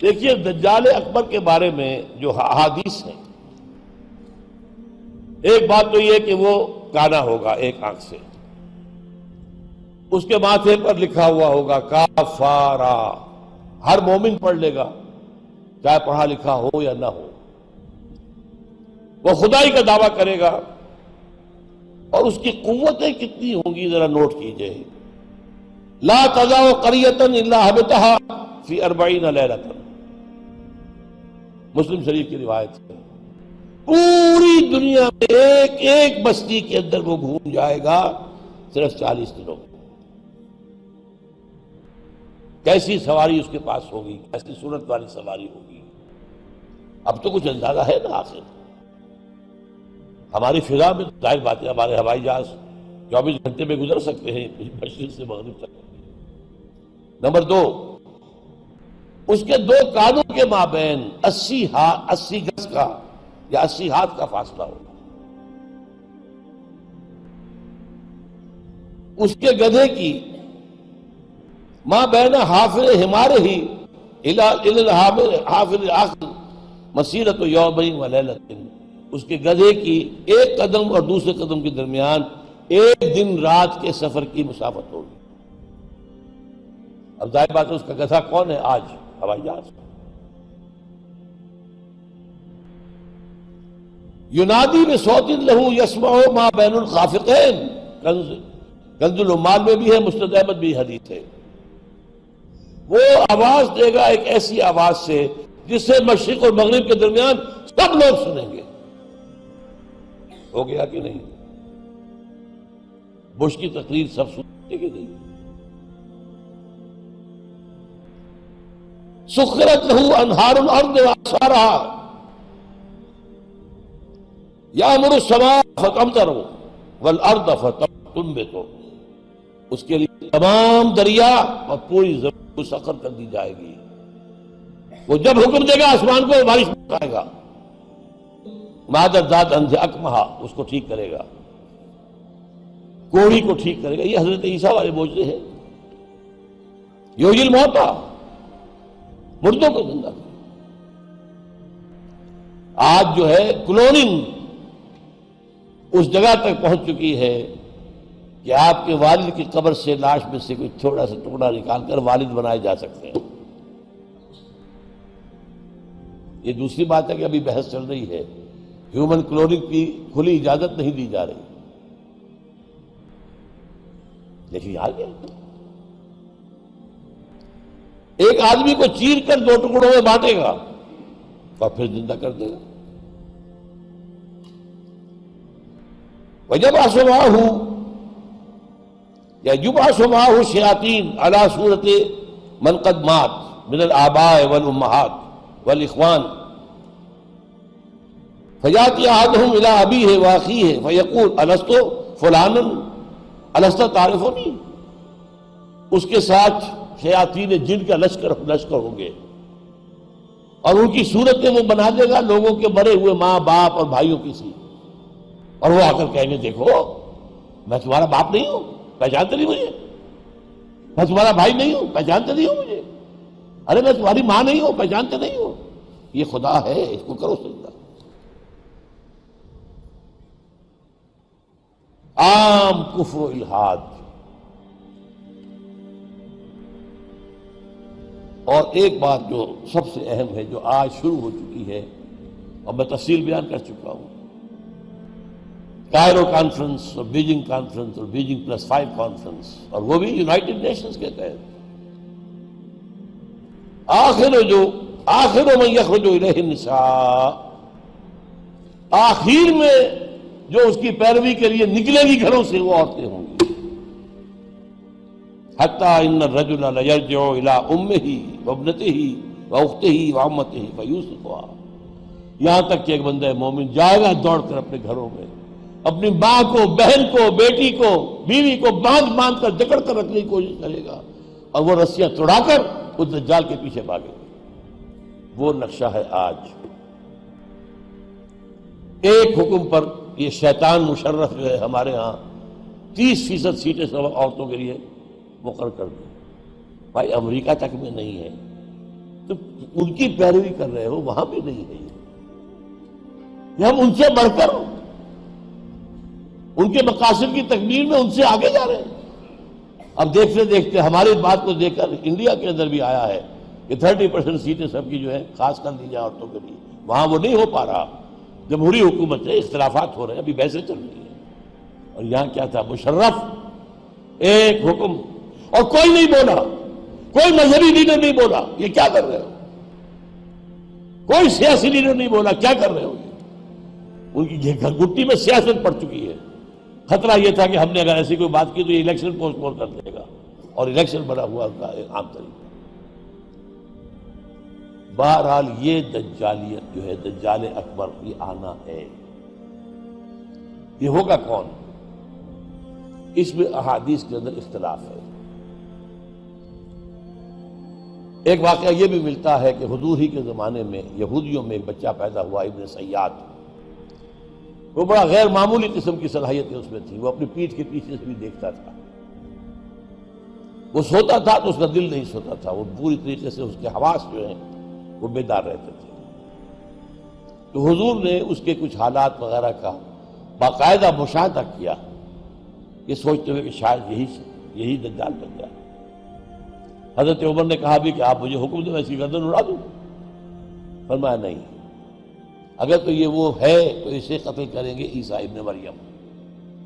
دیکھیے دجال اکبر کے بارے میں جو احادیث ہیں، ایک بات تو یہ کہ وہ کانا ہوگا ایک آنکھ سے، اس کے ماتھے پر لکھا ہوا ہوگا کافارا، ہر مومن پڑھ لے گا چاہے پڑھا لکھا ہو یا نہ ہو، وہ خدائی کا دعویٰ کرے گا، اور اس کی قوتیں کتنی ہوں گی ذرا نوٹ کیجئے، لا تزع قریۃ الا حبطھا فی 40 لیلۃ، مسلم شریف کی روایت ہے، پوری دنیا میں ایک ایک بستی کے اندر وہ گھوم جائے گا صرف 40 دنوں میں۔ کیسی سواری اس کے پاس ہوگی، کیسی صورت والی سواری ہوگی، اب تو کچھ اندازہ ہے نا۔ آخر ہماری فضا میں ظاہر بات ہے ہمارے ہوائی جہاز 24 گھنٹے میں گزر سکتے ہیں مشرق سے مغرب تک۔ نمبر 2، اس کے 2 کانوں کے مابین 80 گز کا یا 80 ہاتھ کا فاصلہ ہوگا۔ اس کے گدھے کی ماں بین حافر حمارہ ہی الی حافر آخر مسیرۃ یومین و لیلۃ، اس کے گدھے کی ایک قدم اور دوسرے قدم کے درمیان ایک دن رات کے سفر کی مسافت ہوگی۔ اب ظاہر بات ہے اس کا گدھا کون ہے آج؟ ہوائی جہاز۔ ینادی بصوت لہ یسمع ما بین الخافقین، کنز العمال میں بھی ہے، مسند احمد بھی حدیث ہے، وہ آواز دے گا ایک ایسی آواز سے جس سے مشرق اور مغرب کے درمیان سب لوگ سنیں گے۔ ہو گیا کہ نہیں؟ بش کی تقریر سب سنتے کہ نہیں؟ سخرت لہ انہار الارض واعصارها یامر السماء فتمطر والارض فتنبت، اس کے لیے تمام دریا اور پوری زمین کو سخر کر دی جائے گی، وہ جب حکم دے گا آسمان کو بارش برسائے گا، مادر ذات انجھ اکمہا اس کو ٹھیک کرے گا، کوڑی کو ٹھیک کرے گا۔ یہ حضرت عیسیٰ والے معجزے ہیں، یحیی الموتیٰ، مردوں کو زندہ کرے۔ آج جو ہے کلوننگ اس جگہ تک پہنچ چکی ہے کہ آپ کے والد کی قبر سے لاش میں سے کوئی تھوڑا سا ٹکڑا نکال کر والد بنائے جا سکتے ہیں۔ یہ دوسری بات ہے کہ ابھی بحث چل رہی ہے، ہیومن کلوننگ کی کھلی اجازت نہیں دی جا رہی، لیکن آ گیا ایک آدمی کو چیر کر 2 ٹکڑوں میں بانٹے گا اور پھر زندہ کر دے گا۔ وَيَبْعَثُ مَعَهُ یا يُبْعَثُ مَعَهُ الشَّيَاطِينُ عَلَى صُورَةِ مَنْ قَدْ مَاتَ مِنَ الْآبَاءِ وَالْأُمَّهَاتِ وَالْإِخْوَانِ فَيَأْتِي أَحَدُهُمْ إِلَىٰ أَبِيهِ وَأَخِيهِ فَيَقُولُ أَلَسْتُ فُلَانًا أَلَسْتَ تَعْرِفُنِي، اس کے ساتھ شیاطین جن کا لشکر ہوں گے، اور ان کی صورتیں وہ بنا دے گا لوگوں کے مرے ہوئے ماں باپ اور بھائیوں کی سی، اور وہ آ کر کہیں گے دیکھو میں تمہارا باپ نہیں ہوں، پہچانتے نہیں مجھے، میں تمہارا بھائی نہیں ہوں، پہچانتے نہیں ہو مجھے، ارے میں تمہاری ماں نہیں ہوں، پہچانتے نہیں ہو، یہ خدا ہے، اس کو کرو سجدہ۔ عام کفر و الحاد۔ اور ایک بات جو سب سے اہم ہے جو آج شروع ہو چکی ہے اور میں تفصیل بیان کر چکا ہوں، کائرو کانفرنس اور بیجنگ کانفرنس اور بیجنگ +5 کانفرنس، اور وہ بھی یونائٹڈ نیشنز کے تحت، آخر من یخرج الیہ النساء، آخر میں جو اس کی پیروی کے لیے نکلے گی گھروں سے وہ عورتیں ہوں گی۔ حتیٰ ان الرجل لیرجع الی امہ وابنتہ واختہ وعمتہ فیوثقها، یہاں تک کہ ایک بندہ مومن جائے گا دوڑ کر اپنے گھروں میں، اپنی ماں کو، بہن کو، بیٹی کو، بیوی کو باندھ کر جکڑ کر رکھنے کی کوشش کرے گا، اور وہ رسیاں توڑا کر اس دجال کے پیچھے بھاگے گا۔ وہ نقشہ ہے آج۔ ایک حکم پر یہ شیطان مشرف جو ہے ہمارے ہاں 30% سیٹیں عورتوں کے لیے مقرر کر دیں۔ بھائی امریکہ تک میں نہیں ہے، تو ان کی پیروی کر رہے ہو، وہاں بھی نہیں ہے یہ ہم ان سے بڑھ کر ان کے مقاصد کی تکمیل میں ان سے آگے جا رہے ہیں۔ اب دیکھتے دیکھتے ہماری بات کو دیکھ کر انڈیا کے اندر بھی آیا ہے کہ 30% سیٹیں سب کی جو ہے خاص کر دی جائے عورتوں کے لیے، وہاں وہ نہیں ہو پا رہا، جمہوری حکومت ہے، اختلافات ہو رہے ہیں، ابھی بحثیں چل رہی ہیں۔ اور یہاں کیا تھا، مشرف ایک حکم، اور کوئی نہیں بولا، کوئی مذہبی لیڈر نہیں بولا یہ کیا کر رہے ہو، کوئی سیاسی لیڈر نہیں بولا کیا کر رہے ہو۔ ان کی گھٹی میں سیاست پڑ چکی ہے۔ خطرہ یہ تھا کہ ہم نے اگر ایسی کوئی بات کی تو یہ الیکشن پوسٹ پون کر دے گا، اور الیکشن بڑا ہوا ان کا عام طریقہ۔ بہرحال یہ دجالیت جو ہے، دجال اکبر یہ آنا ہے، یہ ہوگا کون، اس میں احادیث کے اندر اختلاف ہے۔ ایک واقعہ یہ بھی ملتا ہے کہ حضور ہی کے زمانے میں یہودیوں میں ایک بچہ پیدا ہوا، ابن سیاد، وہ بڑا غیر معمولی قسم کی صلاحیتیں اس میں تھی، وہ اپنی پیٹھ کے پیچھے سے بھی دیکھتا تھا، وہ سوتا تھا تو اس کا دل نہیں سوتا تھا، وہ پوری طریقے سے اس کے حواس جو ہیں وہ بیدار رہتے تھے۔ تو حضور نے اس کے کچھ حالات وغیرہ کا باقاعدہ مشاہدہ کیا، یہ سوچتے ہوئے کہ شاید یہی دجال بن جائے۔ حضرت عمر نے کہا بھی کہ آپ مجھے حکم دیں میں اس کی گردن اڑا دوں، فرمایا نہیں، اگر تو یہ وہ ہے تو اسے قتل کریں گے عیسیٰ ابن مریم،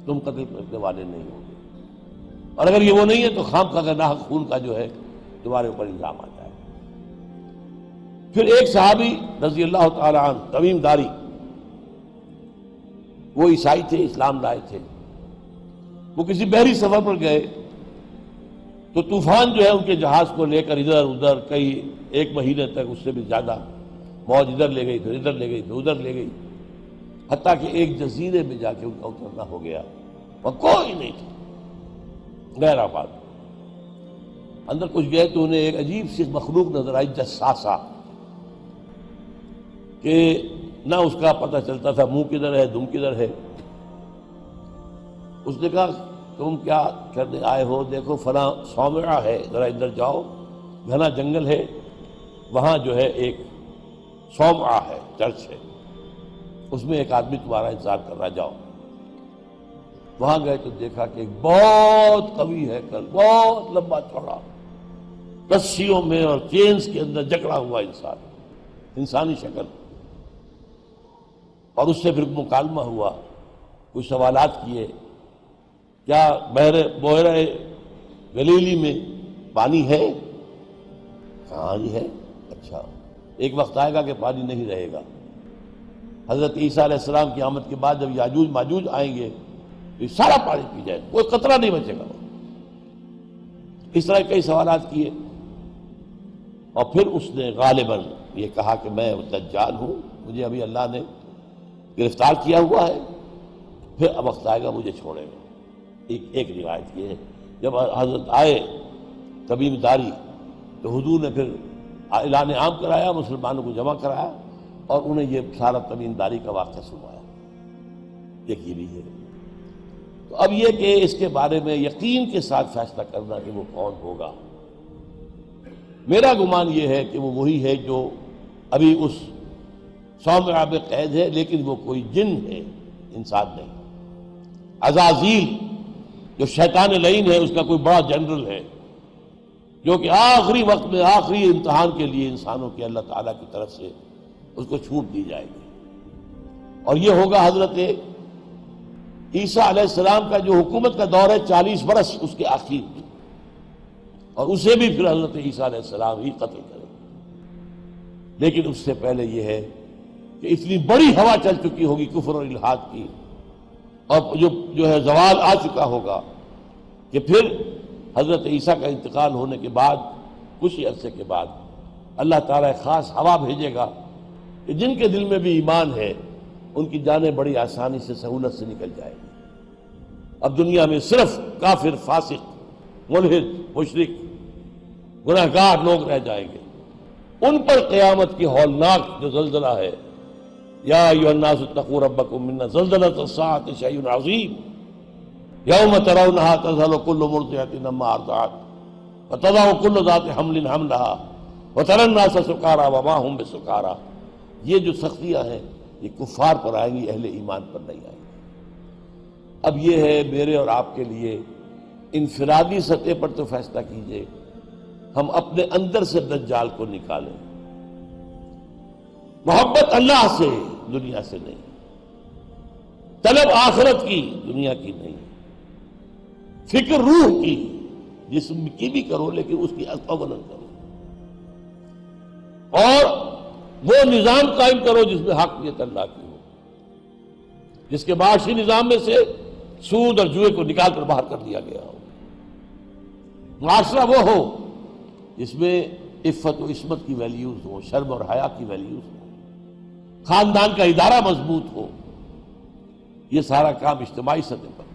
تم قتل کرنے والے نہیں ہو گے، اور اگر یہ وہ نہیں ہے تو خام کا ناحق خون کا جو ہے تمہارے اوپر الزام آتا ہے۔ پھر ایک صحابی رضی اللہ تعالی عنہ تمیم داری، وہ عیسائی تھے، اسلام لائے تھے، وہ کسی بحری سفر پر گئے تو طوفان جو ہے ان کے جہاز کو لے کر ادھر ادھر کئی ایک مہینے تک، اس سے بھی زیادہ، موج ادھر لے گئی پھر ادھر لے گئی پھر ادھر لے گئی، حتیٰ کہ ایک جزیرے میں جا کے ان کا اترنا ہو گیا، وہاں کوئی نہیں تھا، غیر آباد۔ اندر کچھ گئے تو انہیں ایک عجیب سی مخلوق نظر آئی، جساسا، کہ نہ اس کا پتہ چلتا تھا منہ کدھر ہے دم کدھر ہے۔ اس نے کہا تم کیا کرنے آئے ہو، دیکھو فلاں صومعہ ہے، ذرا ادھر جاؤ، گھنا جنگل ہے، وہاں جو ہے ایک صومعہ ہے، چرچ ہے، اس میں ایک آدمی تمہارا انتظار کر رہا، جاؤ۔ وہاں گئے تو دیکھا کہ ایک بہت قوی ہے، بہت لمبا چوڑا، رسیوں میں اور چینز کے اندر جکڑا ہوا انسان، انسانی شکل، اور اس سے پھر مکالمہ ہوا، کچھ سوالات کیے، کیا بحیرہ گلیلی میں پانی ہے؟ کہاں جی ہے، اچھا ایک وقت آئے گا کہ پانی نہیں رہے گا، حضرت عیسیٰ علیہ السلام کی آمد کے بعد جب یاجوج ماجوج آئیں گے تو یہ سارا پانی پی جائے، کوئی قطرہ نہیں بچے گا۔ اس طرح کئی سوالات کیے، اور پھر اس نے غالباً یہ کہا کہ میں دجال ہوں، مجھے ابھی اللہ نے گرفتار کیا ہوا ہے، پھر اب وقت آئے گا مجھے چھوڑے گا۔ ایک روایت یہ ہے، جب حضرت آئے تمیم داری تو حضور نے پھر اعلان عام کرایا، مسلمانوں کو جمع کرایا، اور انہیں یہ سارا تمیم داری کا واقعہ سنایا۔ ایک یہ بھی ہے۔ تو اب یہ کہ اس کے بارے میں یقین کے ساتھ فیصلہ کرنا کہ وہ کون ہوگا، میرا گمان یہ ہے کہ وہ وہی ہے جو ابھی اس صومعہ میں قید ہے، لیکن وہ کوئی جن ہے، انسان نہیں۔ عزازیل جو شیطان لعین ہے، اس کا کوئی بڑا جنرل ہے، جو کہ آخری وقت میں آخری امتحان کے لیے انسانوں کے اللہ تعالیٰ کی طرف سے اس کو چھوٹ دی جائے گی۔ اور یہ ہوگا حضرت عیسیٰ علیہ السلام کا جو حکومت کا دور ہے 40 برس، اس کے آخر میں، اور اسے بھی پھر حضرت عیسیٰ علیہ السلام ہی قتل کرے۔ لیکن اس سے پہلے یہ ہے کہ اتنی بڑی ہوا چل چکی ہوگی کفر اور الحاد کی، اور جو ہے زوال آ چکا ہوگا، کہ پھر حضرت عیسیٰ کا انتقال ہونے کے بعد کچھ ہی عرصے کے بعد اللہ تعالیٰ ایک خاص ہوا بھیجے گا کہ جن کے دل میں بھی ایمان ہے ان کی جانیں بڑی آسانی سے سہولت سے نکل جائے گی۔ اب دنیا میں صرف کافر، فاسق، ملحد، مشرک، گناہگار لوگ رہ جائیں گے، ان پر قیامت کی ہولناک جو زلزلہ ہے، یا ایھا الناس اتقوا ربکم ان زلزلۃ الساعۃ شیء عظیم یوم ترونھا تذہل کل مرضعۃ عما ارضعت وتضع کل ذات حمل حملھا وَتَرَى النَّاسَ سُكَارَىٰ وَمَا هُم بِسُكَارَىٰ، یہ جو سختیاں ہیں یہ کفار پر آئیں گی، اہل ایمان پر نہیں آئیں گی۔ اب یہ ہے میرے اور آپ کے لیے انفرادی سطح پر تو فیصلہ کیجئے، ہم اپنے اندر سے دجال کو نکالیں۔ محبت اللہ سے، دنیا سے نہیں، طلب آخرت کی، دنیا کی نہیں، فکر روح کی، جسم کی بھی کرو لیکن اس کی اولاً کرو، اور وہ نظام قائم کرو جس میں حقیقت اللہ کی ہو، جس کے معاشی نظام میں سے سود اور جوئے کو نکال کر باہر کر دیا گیا ہو، معاشرہ وہ ہو جس میں عفت و عصمت کی ویلیوز ہو، شرم اور حیا کی ویلیوز ہو، خاندان کا ادارہ مضبوط ہو۔ یہ سارا کام اجتماعی سطح پر،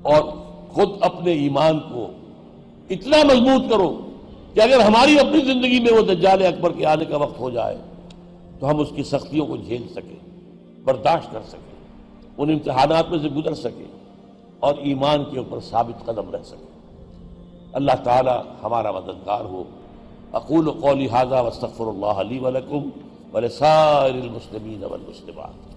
اور خود اپنے ایمان کو اتنا مضبوط کرو کہ اگر ہماری اپنی زندگی میں وہ دجال اکبر کے آنے کا وقت ہو جائے تو ہم اس کی سختیوں کو جھیل سکیں، برداشت کر سکیں، ان امتحانات میں سے گزر سکیں، اور ایمان کے اوپر ثابت قدم رہ سکیں۔ اللہ تعالی ہمارا مددگار ہو۔ اقول قولی ھذا واستغفر اللہ لی ولکم ولسائر المسلمین والمسلمات۔